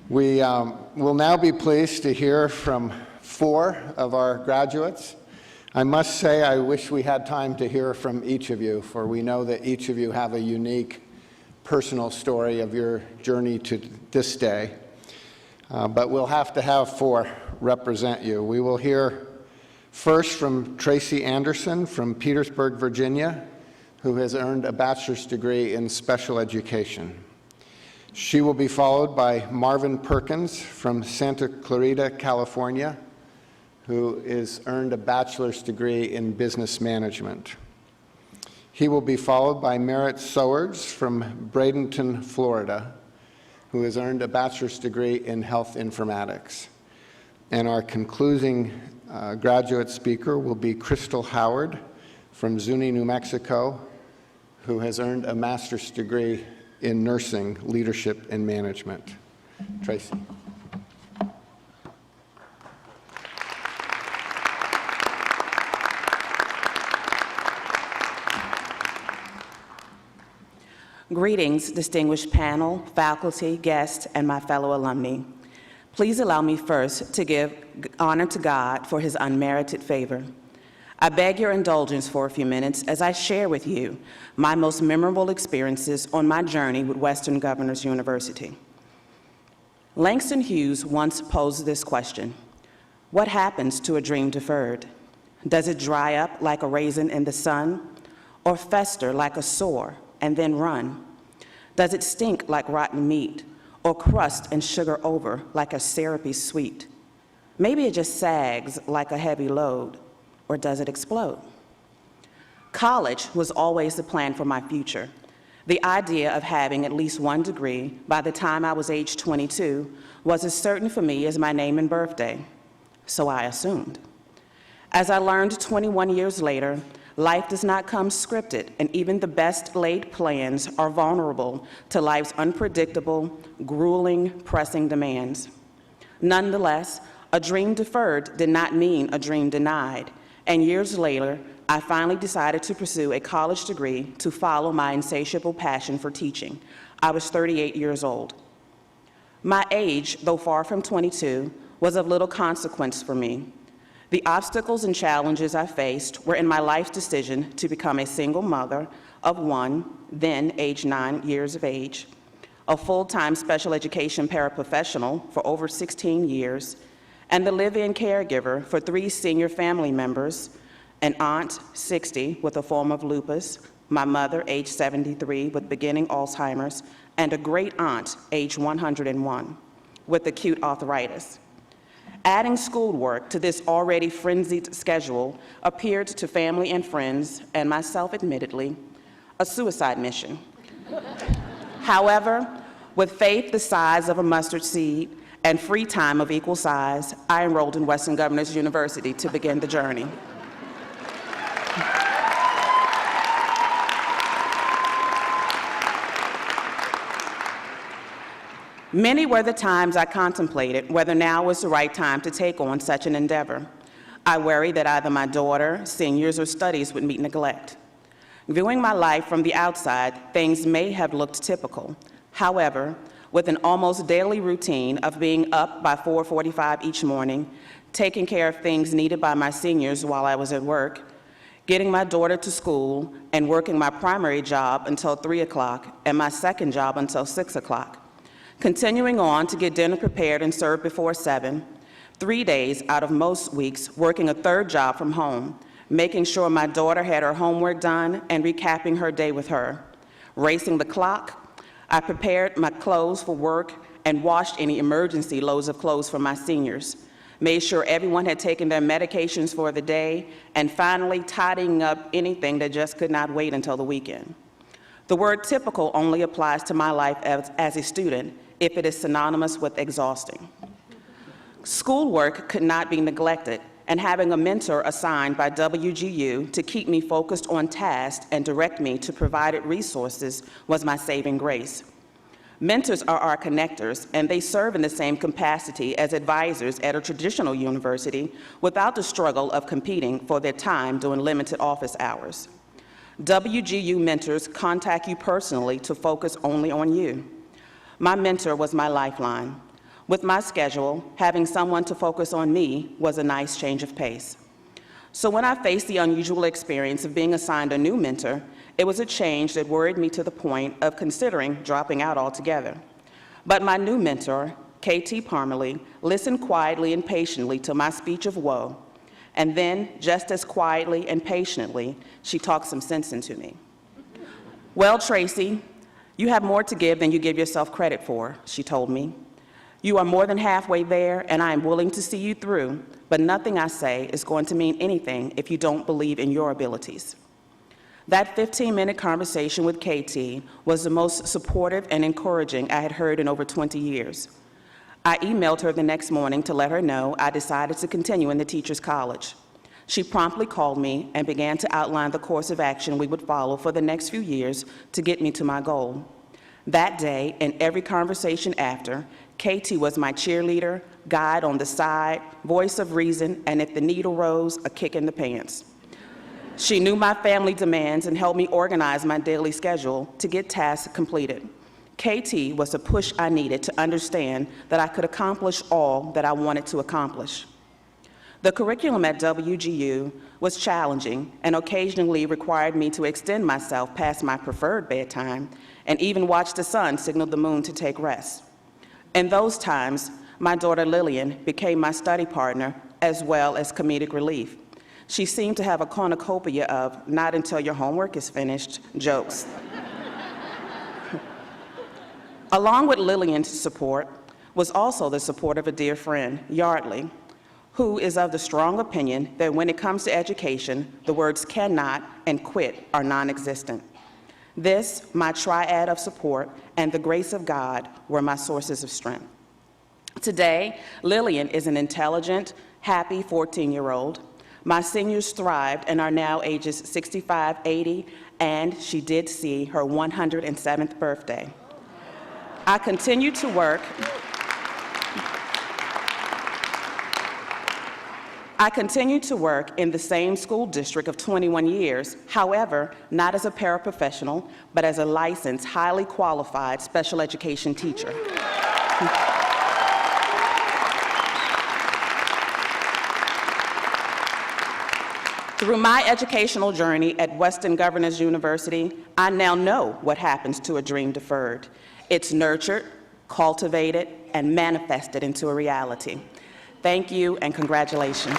We will now be pleased to hear from 4 of our graduates. I must say I wish we had time to hear from each of you, for we know that each of you have a unique personal story of your journey to this day. But we'll have to have 4 represent you. We will hear first from Tracy Anderson from Petersburg, Virginia, who has earned a bachelor's degree in special education. She will be followed by Marvin Perkins from Santa Clarita, California, who has earned a bachelor's degree in business management. He will be followed by Merritt Sowards from Bradenton, Florida, who has earned a bachelor's degree in health informatics. And our concluding graduate speaker will be Crystal Howard from Zuni, New Mexico, who has earned a master's degree in nursing, leadership, and management. Tracy. Greetings, distinguished panel, faculty, guests, and my fellow alumni. Please allow me first to give honor to God for his unmerited favor. I beg your indulgence for a few minutes as I share with you my most memorable experiences on my journey with Western Governors University. Langston Hughes once posed this question: what happens to a dream deferred? Does it dry up like a raisin in the sun, or fester like a sore and then run? Does it stink like rotten meat, or crust and sugar over like a syrupy sweet? Maybe it just sags like a heavy load, or does it explode? College was always the plan for my future. The idea of having at least one degree by the time I was age 22 was as certain for me as my name and birthday, so I assumed. As I learned 21 years later, life does not come scripted, and even the best laid plans are vulnerable to life's unpredictable, grueling, pressing demands. Nonetheless, a dream deferred did not mean a dream denied, and years later, I finally decided to pursue a college degree to follow my insatiable passion for teaching. I was 38 years old. My age, though far from 22, was of little consequence for me. The obstacles and challenges I faced were in my life's decision to become a single mother of 1, then age 9 years of age, a full-time special education paraprofessional for over 16 years, and the live-in caregiver for 3 senior family members, an aunt, 60, with a form of lupus, my mother, age 73, with beginning Alzheimer's, and a great-aunt, age 101, with acute arthritis. Adding schoolwork to this already frenzied schedule appeared to family and friends, and myself admittedly, a suicide mission. However, with faith the size of a mustard seed and free time of equal size, I enrolled in Western Governors University to begin the journey. Many were the times I contemplated whether now was the right time to take on such an endeavor. I worried that either my daughter, seniors, or studies would meet neglect. Viewing my life from the outside, things may have looked typical. However, with an almost daily routine of being up by 4:45 each morning, taking care of things needed by my seniors while I was at work, getting my daughter to school, and working my primary job until 3 o'clock and my second job until 6 o'clock. Continuing on to get dinner prepared and served before 7, 3 days out of most weeks working a third job from home, making sure my daughter had her homework done and recapping her day with her. Racing the clock, I prepared my clothes for work and washed any emergency loads of clothes for my seniors, made sure everyone had taken their medications for the day, and finally tidying up anything that just could not wait until the weekend. The word typical only applies to my life as a student if it is synonymous with exhausting. Schoolwork could not be neglected, and having a mentor assigned by WGU to keep me focused on tasks and direct me to provided resources was my saving grace. Mentors are our connectors, and they serve in the same capacity as advisors at a traditional university without the struggle of competing for their time during limited office hours. WGU mentors contact you personally to focus only on you. My mentor was my lifeline. With my schedule, having someone to focus on me was a nice change of pace. So when I faced the unusual experience of being assigned a new mentor, it was a change that worried me to the point of considering dropping out altogether. But my new mentor, KT Parmalee, listened quietly and patiently to my speech of woe, and then, just as quietly and patiently, she talked some sense into me. "Well, Tracy, you have more to give than you give yourself credit for," she told me. "You are more than halfway there, and I am willing to see you through, but nothing I say is going to mean anything if you don't believe in your abilities." That 15-minute conversation with KT was the most supportive and encouraging I had heard in over 20 years. I emailed her the next morning to let her know I decided to continue in the Teachers College. She promptly called me and began to outline the course of action we would follow for the next few years to get me to my goal. That day, and every conversation after, KT was my cheerleader, guide on the side, voice of reason, and if the needle rose, a kick in the pants. She knew my family demands and helped me organize my daily schedule to get tasks completed. KT was the push I needed to understand that I could accomplish all that I wanted to accomplish. The curriculum at WGU was challenging and occasionally required me to extend myself past my preferred bedtime and even watch the sun signal the moon to take rest. In those times, my daughter Lillian became my study partner as well as comedic relief. She seemed to have a cornucopia of "not until your homework is finished" jokes. Along with Lillian's support was also the support of a dear friend, Yardley, who is of the strong opinion that when it comes to education, the words cannot and quit are non-existent. This, my triad of support, and the grace of God were my sources of strength. Today, Lillian is an intelligent, happy 14-year-old. My seniors thrived and are now ages 65, 80, and she did see her 107th birthday. I continue to work in the same school district of 21 years, however, not as a paraprofessional, but as a licensed, highly qualified special education teacher. Through my educational journey at Western Governors University, I now know what happens to a dream deferred. It's nurtured, cultivated, and manifested into a reality. Thank you and congratulations.